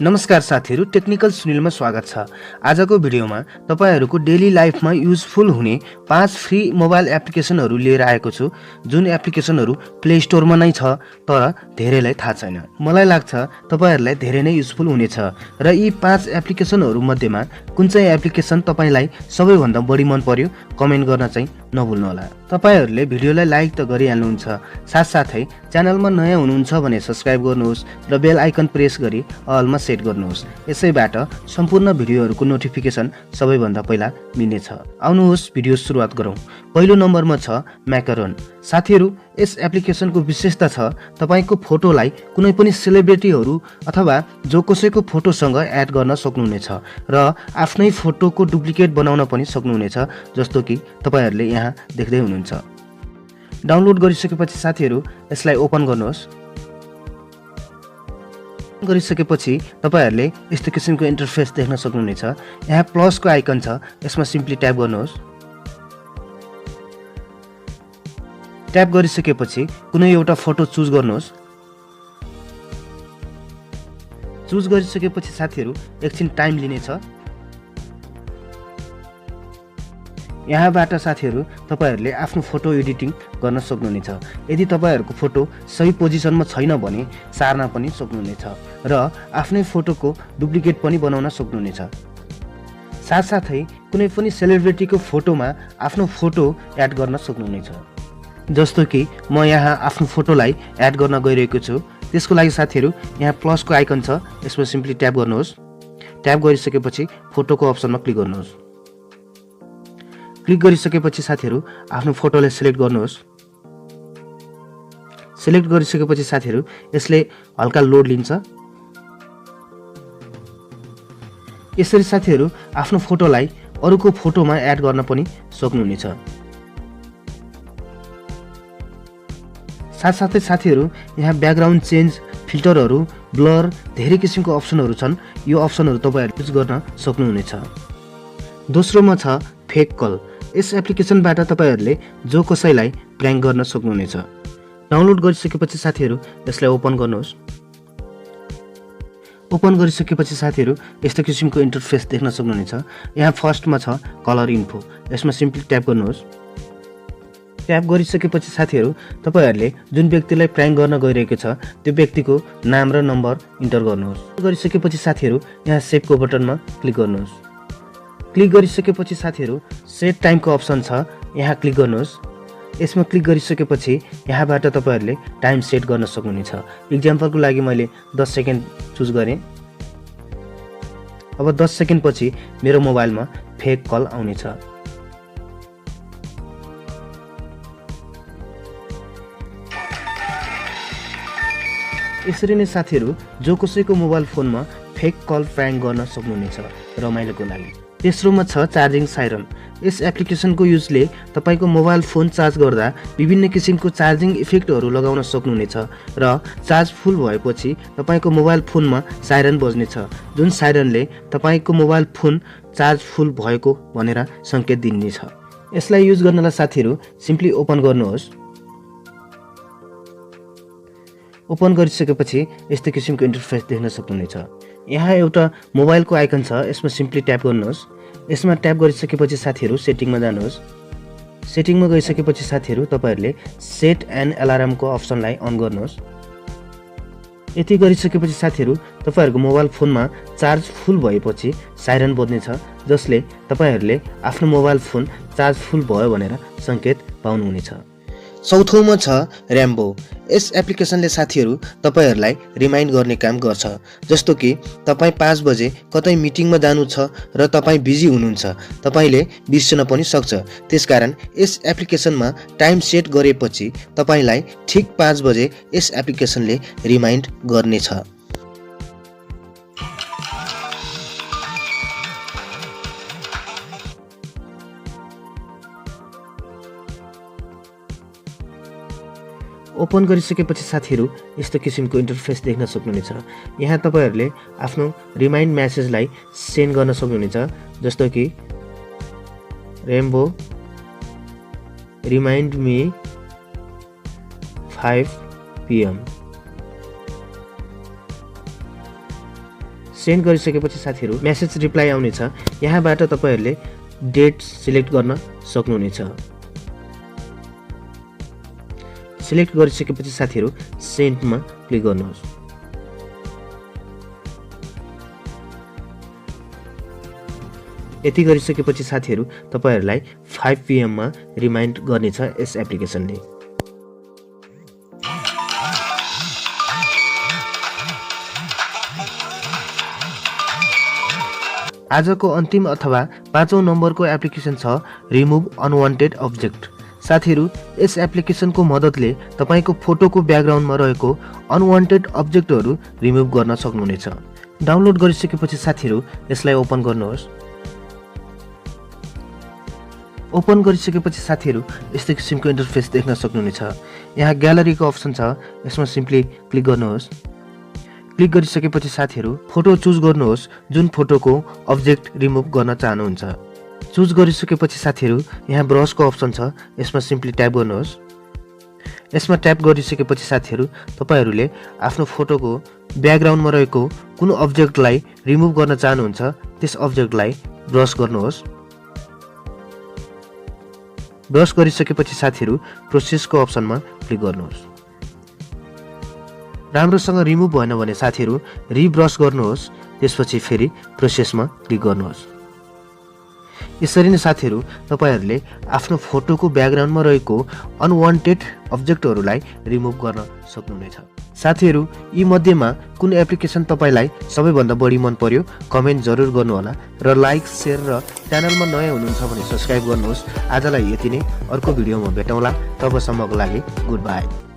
नमस्कार साथीहरु, टेक्निकल सुनिलमा स्वागत छ। आजको भिडियोमा तपाईहरुको डेली लाइफमा युजफुल हुने 5 फ्री मोबाइल एप्लिकेसनहरु लिएर आएको छु, जुन एप्लिकेसनहरु प्ले स्टोरमा नै छ तर धेरैलाई थाहा छैन। मलाई लाग्छ तपाईहरुलाई धेरै नै युजफुल हुनेछ र यी 5 एप्लिकेसनहरु मध्येमा कुन चाहिँ एप्लिकेसन तपाईलाई सबैभन्दा बढी मन पर्यो कमेन्ट गर्न चाहिँ नभुल्नु होला। तपाईहरुले भिडियोलाई लाइक त गरिहाल्नुहुन्छ, साथसाथै च्यानलमा नयाँ हुनुहुन्छ भने सब्स्क्राइब गर्नुहोस् र बेल आइकन प्रेस गरी अलमा सेट गर्नुहोस्। यसैबाट सम्पूर्ण भिडियोहरुको नोटिफिकेसन सबैभन्दा पहिला मिल्नेछ। आउनुहोस् भिडियो सुरुवात गरौँ। पहिलो नम्बरमा छ मकारोन। साथीहरु, यस एप्लिकेसनको विशेषता छ तपाईको फोटोलाई कुनै पनि सेलिब्रिटीहरु अथवा जो कसैको फोटोसँग एड गर्न सक्नुहुनेछ र आफ्नै फोटोको डुप्लिकेट बनाउन पनि सक्नुहुनेछ, जस्तो कि तपाईहरुले यहाँ देख्दै हुनुहुन्छ। डाउनलोड गरिसकेपछि साथीहरु यसलाई ओपन गर्नुहोस्। गरिसकेपछि तपाईहरुले यस्तो किसिमको इन्टरफेस देख्न सक्नुहुनेछ। यहाँ प्लसको आइकन छ, यसमा सिम्पली ट्याप गर्नुहोस्। ट्याप गरिसकेपछि कुनै एउटा फोटो चुज गर्नुहोस्। चुज गरिसकेपछि साथीहरु एकछिन टाइम लिनेछ। यहाँबाट साथीहरु तपाईहरुले आफ्नो फोटो एडिटिङ गर्न सक्नुहुनेछ। यदि तपाईहरुको फोटो सही पोजिसनमा छैन भने सार्न पनि सक्नुहुनेछ र आफ्नै फोटोको डुप्लिकेट पनि बनाउन सक्नुहुनेछ। साथसाथै कुनै पनि सेलिब्रिटीको फोटोमा आफ्नो फोटो एड गर्न सक्नुहुनेछ। जस्तो कि म यहाँ आफ्नो फोटोलाई एड गर्न गइरहेको छु। त्यसको लागि साथीहरु यहाँ प्लसको आइकन छ, यसमा सिम्पली ट्याप गर्नुहोस्। ट्याप गरिसकेपछि फोटोको अप्सनमा क्लिक गर्नुहोस्। क्लिक गरिसकेपछि साथीहरु आफ्नो फोटोलाई सिलेक्ट गर्नुहोस्। सिलेक्ट गरिसकेपछि साथीहरु यसले हल्का लोड लिन्छ। यसरी साथीहरु आफ्नो फोटोलाई अरूको फोटोमा एड गर्न पनि सक्नुहुनेछ। साथसाथै साथीहरु यहाँ ब्याकग्राउन्ड चेन्ज, फिल्टरहरु, ब्लर, धेरै किसिमको अप्सनहरु छन्। यो अप्सनहरु तपाईहरुले युज गर्न सक्नुहुनेछ। दोस्रोमा छ फेक कल। यस एप्लिकेसनबाट तपाईहरुले जो कसैलाई प्र्याङ्क गर्न सक्नुहुनेछ। डाउनलोड गरिसकेपछि साथीहरु यसलाई ओपन गर्नुहोस्। ओपन गरिसकेपछि साथीहरु यस्तो किसिमको इन्टरफेस देख्न सक्नुहुनेछ। यहाँ फर्स्टमा छ कलर इन्फो, यसमा सिम्पली ट्याप गर्नुहोस्। ट्याप गरिसकेपछि साथीहरु तपाईहरुले जुन व्यक्तिलाई प्र्याङ्क गर्न गइरहेको छ त्यो व्यक्तिको नाम र नम्बर इन्टर गर्नुहोस्। गरिसकेपछि साथीहरु यहाँ सेभको बटनमा क्लिक गर्नुहोस्। क्लिक गरिसकेपछि साथीहरु सेट टाइमको अप्सन छ, यहाँ क्लिक गर्नुहोस्। यसमा क्लिक गरिसकेपछि यहाँबाट तपाईहरुले टाइम सेट गर्न सक्नुहुनेछ। एक्जाम्पलको लागि मैले 10 सेकेन्ड चुज गरेँ। अब 10 सेकेन्ड पछि मेरो मोबाइलमा फेक कल आउनेछ। यसरी नै साथीहरु जो कसैको मोबाइल फोनमा फेक कल प्र्याङ्क गर्न सक्नुहुनेछ रमाइलोको लागि। तेस्रोमा छ चार्जिङ साइरन। यस एप्लिकेसनको युजले तपाईको मोबाइल फोन चार्ज गर्दा विभिन्न किसिमको चार्जिङ इफेक्टहरु लगाउन सक्नुहुनेछ र चार्ज फुल भएपछि तपाईको मोबाइल फोनमा साइरन बज्नेछ, जुन साइरनले तपाईको मोबाइल फोन चार्ज फुल भएको भनेर संकेत दिनेछ। यसलाई युज गर्नलाई साथीहरु सिम्पली ओपन गर्नुहोस्। ओपन गरिसकेपछि यस्तो किसिमको इन्टरफेस देख्न सक्नुहुनेछ। यहाँ एउटा मोबाइलको आइकन छ, यसमा सिम्पली ट्याप गर्नुहोस्। यसमा ट्याप गरिसकेपछि साथीहरु सेटिङमा जानुहोस्। सेटिङमा गइसकेपछि साथीहरु तपाईहरुले सेट एन्ड अलार्मको अप्सनलाई अन गर्नुहोस्। यति गरिसकेपछि साथीहरु तपाईहरुको मोबाइल फोनमा चार्ज फुल भएपछि साइरन बज्नेछ, जसले तपाईहरुले आफ्नो मोबाइल फोन चार्ज फुल भयो भनेर संकेत पाउनुहुनेछ। चौथोमा छ र्याम्बो। यस एप्लिकेसनले साथीहरु तपाईहरुलाई रिमाइन्ड गर्ने काम गर्छ, जस्तो कि तपाई 5 बजे कतै मिटिङमा जानु छ र तपाई बिजी हुनुहुन्छ, तपाईले बिर्सन पनि सक्छ। त्यसकारण यस एप्लिकेसनमा टाइम सेट गरेपछि तपाईलाई ठीक 5 बजे यस एप्लिकेसनले रिमाइन्ड गर्नेछ। ओपन गरिसकेपछि साथीहरु यस्तो किसिमको इन्टरफेस देख्न सक्नुहुनेछ। यहाँ तपाईहरुले आफ्नो रिमाइन्ड मेसेजलाई सेन्ड गर्न सक्नुहुनेछ, जस्तो कि rainbow remind me 5 PM। Send गरिसकेपछि साथीहरू मेसेज रिप्लाई आउनेछ। यहाँबाट तपाईहरुले डेट सिलेक्ट गर्न सक्नुहुनेछ। सिलेक्ट गरिसकेपछि साथीहरू सेन्डमा क्लिक गर्नुहोस्। यति गरिसकेपछि साथीहरू तपाईहरुलाई 5 PM मा रिमाइन्ड गर्नेछ यस एप्लिकेसनले। आजको अन्तिम अथवा 5औं नम्बरको एप्लिकेसन छ रिमुभ अनवान्टेड अब्जेक्ट। साथीहरू यस एप्लिकेसनको मद्दतले तपाईको फोटोको ब्याकग्राउन्डमा रहेको अनवान्टेड अब्जेक्टहरू रिमुभ गर्न सक्नुहुनेछ। डाउनलोड गरिसकेपछि साथीहरू यसलाई ओपन गर्नुहोस्। ओपन गरिसकेपछि साथीहरू यस्तै किसिमको इन्टरफेस देख्न सक्नुहुनेछ। यहाँ ग्यालरीको अप्सन छ, यसमा सिम्पली क्लिक गर्नुहोस्। क्लिक गरिसकेपछि साथीहरू फोटो चुज गर्नुहोस् जुन फोटोको अब्जेक्ट रिमुभ गर्न चाहनुहुन्छ। चुज गरिसकेपछि साथीहरू यहाँ ब्रसको अप्सन छ, यसमा सिम्पली ट्याप गर्नुहोस्। यसमा ट्याप गरिसकेपछि साथीहरू तपाईहरुले आफ्नो फोटोको ब्याकग्राउन्डमा रहेको कुन अब्जेक्टलाई रिमुभ गर्न चाहनुहुन्छ त्यस अब्जेक्टलाई ब्रस गर्नुहोस्। ब्रस गरिसकेपछि साथीहरू प्रोसेसको अप्सनमा क्लिक गर्नुहोस्। राम्रोसँग रिमुभ भएन भने साथीहरू रिब्रस गर्नुहोस्, त्यसपछि फेरि प्रोसेसमा क्लिक गर्नुहोस्। यसरी नै साथीहरू तपाईहरुले आफ्नो फोटोको ब्याकग्राउन्डमा रहेको अनवान्टेड अब्जेक्टहरूलाई रिमुभ गर्न सक्नुहुनेछ। साथीहरू यी मध्येमा कुन एप्लिकेसन तपाईलाई सबैभन्दा बढी मन पर्यो कमेन्ट जरुर गर्नुहोला र लाइक शेयर र च्यानलमा नयाँ हुनुहुन्छ भने सब्स्क्राइब गर्नुहोस्। आजलाई यति नै, अर्को भिडियोमा भेटौँला। तबसम्मको लागि गुड बाई।